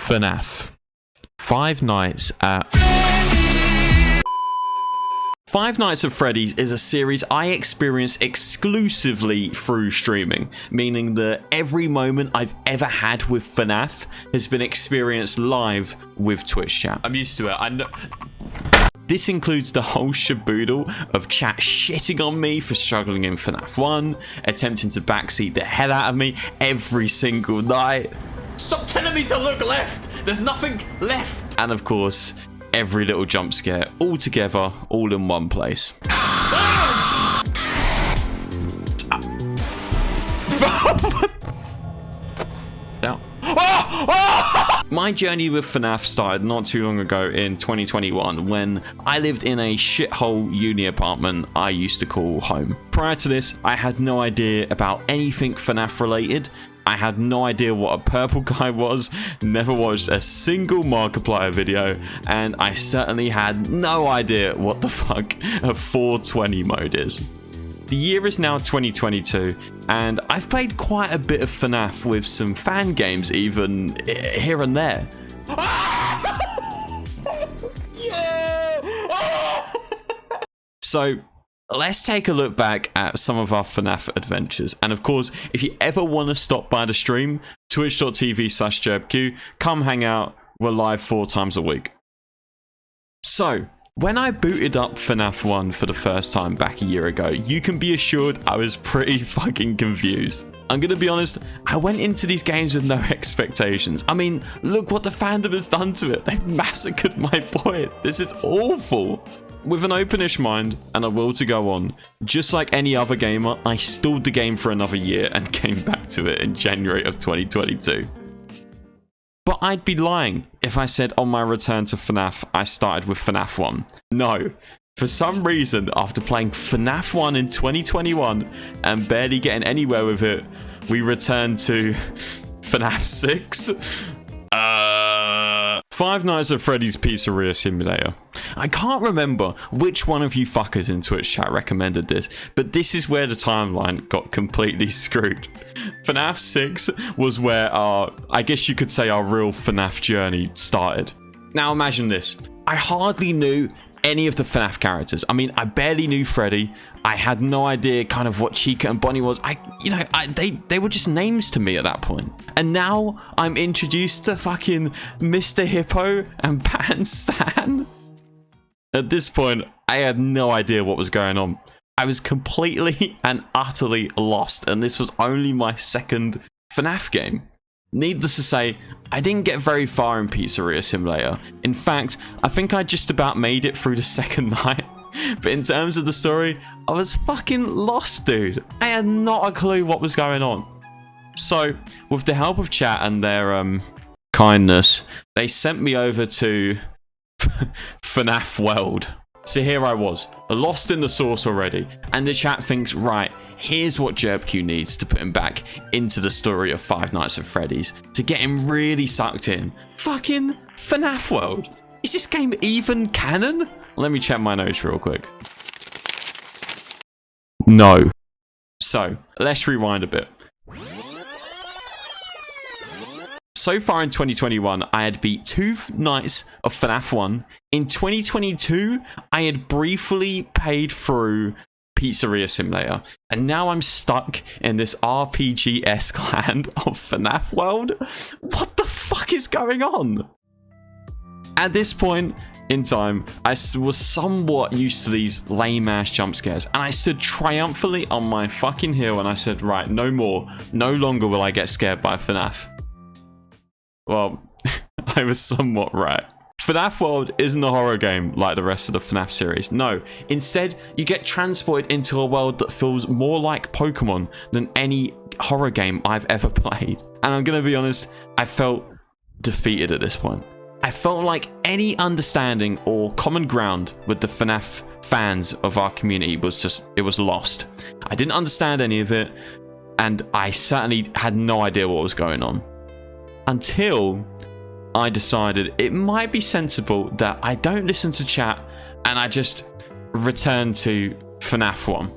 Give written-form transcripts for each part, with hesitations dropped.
FNAF. Five Nights at Freddy's is a series I experience exclusively through streaming, meaning that every moment I've ever had with FNAF has been experienced live with Twitch chat. I'm used to it. I know. This includes the whole shaboodle of chat shitting on me for struggling in FNAF 1, attempting to backseat the hell out of me every single night. Stop telling me to look left! There's nothing left! And of course, every little jump scare, all together, all in one place. My journey with FNAF started not too long ago in 2021 when I lived in a shithole uni apartment I used to call home. Prior to this, I had no idea about anything FNAF related. I had no idea what a purple guy was, never watched a single Markiplier video, and I certainly had no idea what the fuck a 420 mode is. The year is now 2022, and I've played quite a bit of FNAF with some fan games even here and there. Yeah! So, let's take a look back at some of our FNAF adventures. And of course, if you ever want to stop by the stream, twitch.tv/jerbq, come hang out. We're live 4 times a week. So, when I booted up FNAF 1 for the first time back a year ago, you can be assured I was pretty fucking confused. I'm gonna be honest, I went into these games with no expectations. I mean, look what the fandom has done to it. They've massacred my boy. This is awful. With an openish mind and a will to go on, just like any other gamer, I stalled the game for another year and came back to it in January of 2022. But I'd be lying if I said on my return to FNAF, I started with FNAF 1. No. For some reason, after playing FNAF 1 in 2021 and barely getting anywhere with it, we returned to FNAF 6. Five Nights at Freddy's Pizzeria Simulator. I can't remember which one of you fuckers in Twitch chat recommended this, but this is where the timeline got completely screwed. FNAF 6 was where I guess you could say our real FNAF journey started. Now imagine this. I hardly knew any of the FNAF characters. I mean, I barely knew Freddy. I had no idea kind of what Chica and Bonnie was. They were just names to me at that point. And now I'm introduced to fucking Mr. Hippo and Pan Stan. At this point, I had no idea what was going on. I was completely and utterly lost, and this was only my second FNAF game. Needless to say, I didn't get very far in Pizzeria Simulator. In fact, I think I just about made it through the second night. But in terms of the story, I was fucking lost, dude. I had not a clue what was going on. So, with the help of chat and their kindness, they sent me over to FNAF World. So here I was, lost in the sauce already, and the chat thinks, right, here's what jerbq needs to put him back into the story of Five Nights at Freddy's to get him really sucked in. Fucking FNAF World. Is this game even canon? Let me check my notes real quick. No. So, let's rewind a bit. So far in 2021, I had beat 2 nights of FNAF 1. In 2022, I had briefly paid through Pizzeria Simulator. And now I'm stuck in this RPG-esque land of FNAF World. What the fuck is going on? At this point in time, I was somewhat used to these lame-ass jump scares. And I stood triumphantly on my fucking hill and I said, right, no more. No longer will I get scared by FNAF. Well, I was somewhat right. FNAF World isn't a horror game like the rest of the FNAF series. No, instead, you get transported into a world that feels more like Pokemon than any horror game I've ever played. And I'm gonna be honest, I felt defeated at this point. I felt like any understanding or common ground with the FNAF fans of our community was lost. I didn't understand any of it, and I certainly had no idea what was going on. Until I decided it might be sensible that I don't listen to chat and I just return to FNAF 1.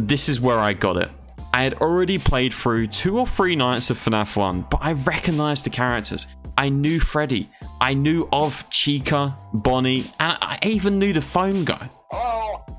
This is where I got it. I had already played through 2 or 3 nights of FNAF 1, but I recognised the characters. I knew Freddy. I knew of Chica, Bonnie, and I even knew the phone guy.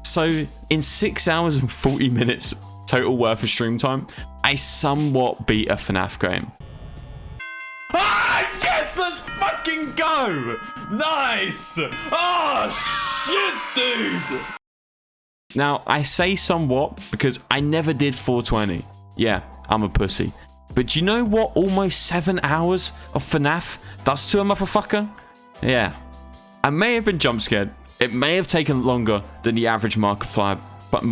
So in 6 hours and 40 minutes total worth of stream time, I somewhat beat a FNAF game. Ah, yes, let's fucking go! Nice! Oh, shit, dude! Now, I say somewhat because I never did 420. Yeah, I'm a pussy. But do you know what almost 7 hours of FNAF does to a motherfucker? Yeah. I may have been jump scared. It may have taken longer than the average Markiplier, but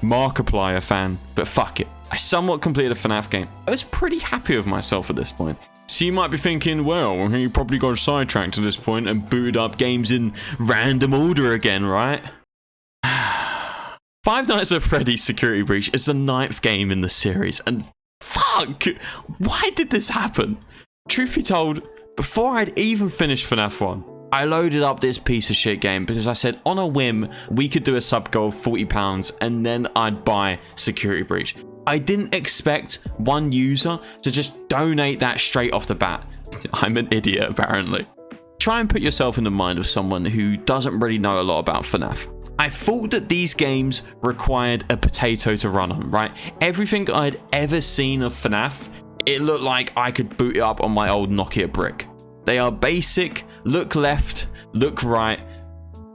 Markiplier fan. But fuck it. I somewhat completed a FNAF game. I was pretty happy with myself at this point. So you might be thinking, well, you probably got sidetracked at this point and booted up games in random order again, right? Five Nights at Freddy's Security Breach is the 9th game in the series, and fuck, why did this happen? Truth be told, before I'd even finished FNAF 1, I loaded up this piece of shit game because I said on a whim, we could do a sub goal of £40 and then I'd buy Security Breach. I didn't expect one user to just donate that straight off the bat. I'm an idiot, apparently. Try and put yourself in the mind of someone who doesn't really know a lot about FNAF. I thought that these games required a potato to run on, right? Everything I'd ever seen of FNAF, it looked like I could boot it up on my old Nokia brick. They are basic, look left, look right,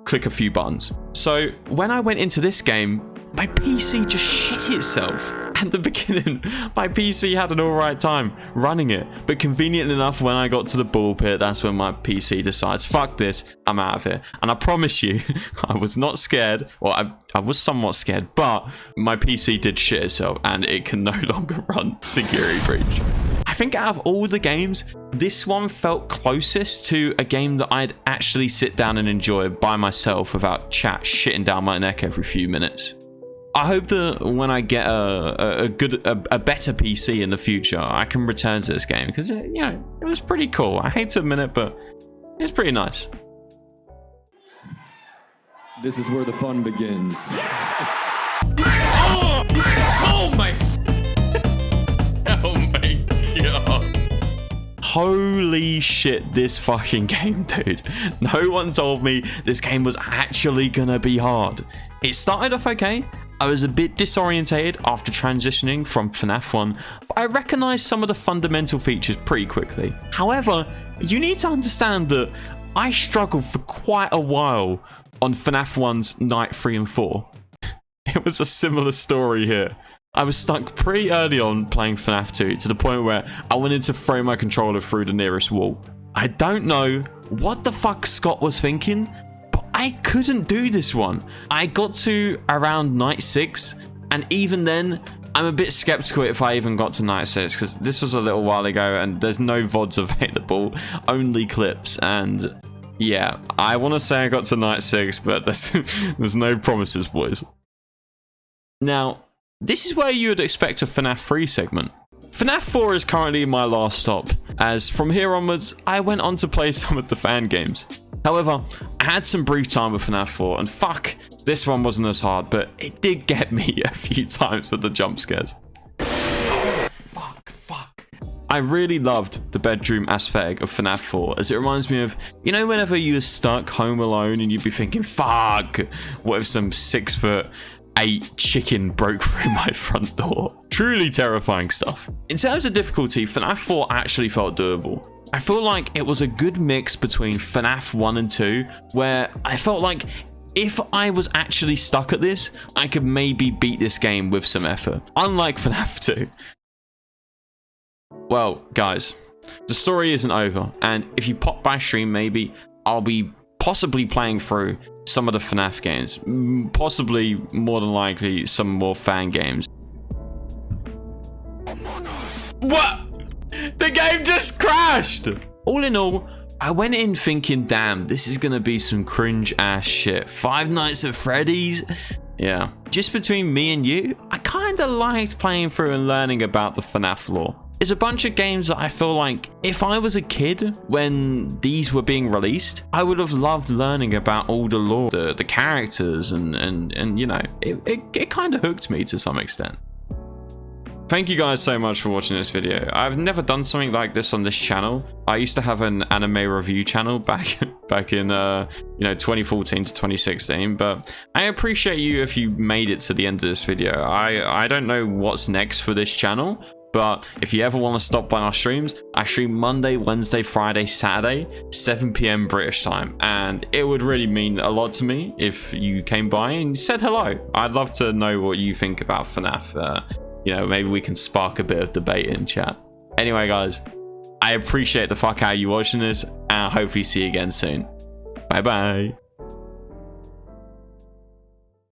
click a few buttons. So when I went into this game, my PC just shit itself. At the beginning, my PC had an alright time running it, but convenient enough when I got to the ball pit, that's when my PC decides, fuck this, I'm out of here. And I promise you, I was not scared, well, I was somewhat scared, but my PC did shit itself and it can no longer run Security Breach. I think out of all the games, this one felt closest to a game that I'd actually sit down and enjoy by myself without chat shitting down my neck every few minutes. I hope that when I get a better PC in the future, I can return to this game because you know, it was pretty cool. I hate to admit it, but it's pretty nice. This is where the fun begins. Oh my! Oh my god! Holy shit, this fucking game, dude. No one told me this game was actually gonna be hard. It started off okay. I was a bit disorientated after transitioning from FNAF 1, but I recognised some of the fundamental features pretty quickly. However, you need to understand that I struggled for quite a while on FNAF 1's Night 3 and 4. It was a similar story here. I was stuck pretty early on playing FNAF 2 to the point where I wanted to throw my controller through the nearest wall. I don't know what the fuck Scott was thinking, I couldn't do this one. I got to around night 6, and even then, I'm a bit skeptical if I even got to night 6, because this was a little while ago, and there's no VODs available, only clips, and yeah, I want to say I got to night 6, but there's no promises, boys. Now, this is where you would expect a FNAF 3 segment. FNAF 4 is currently my last stop, as from here onwards, I went on to play some of the fan games. However, I had some brief time with FNAF 4, and fuck, this one wasn't as hard, but it did get me a few times with the jump scares. Oh, fuck. I really loved the bedroom aesthetic of FNAF 4, as it reminds me of, you know, whenever you were stuck home alone and you'd be thinking, fuck, what if some 6'8" chicken broke through my front door? Truly terrifying stuff. In terms of difficulty, FNAF 4 actually felt doable. I feel like it was a good mix between FNAF 1 and 2, where I felt like if I was actually stuck at this, I could maybe beat this game with some effort, unlike FNAF 2. Well, guys, the story isn't over, and if you pop by stream, maybe I'll be possibly playing through some of the FNAF games, possibly more than likely some more fan games. What? The game just crashed! All in all, I went in thinking, damn, this is gonna be some cringe ass shit. Five Nights at Freddy's? Yeah. Just between me and you, I kinda liked playing through and learning about the FNAF lore. It's a bunch of games that I feel like if I was a kid when these were being released, I would have loved learning about all the lore, the characters, and you know, it kind of hooked me to some extent. Thank you guys so much for watching this video. I've never done something like this on this channel. I used to have an anime review channel back in 2014 to 2016, but I appreciate you if you made it to the end of this video. I don't know what's next for this channel, but if you ever want to stop by our streams, I stream Monday, Wednesday, Friday, Saturday, 7 p.m. British time, and it would really mean a lot to me if you came by and said hello. I'd love to know what you think about FNAF. Maybe we can spark a bit of debate in chat. Anyway, guys, I appreciate the fuck out of you watching this, and I'll hopefully see you again soon. Bye bye.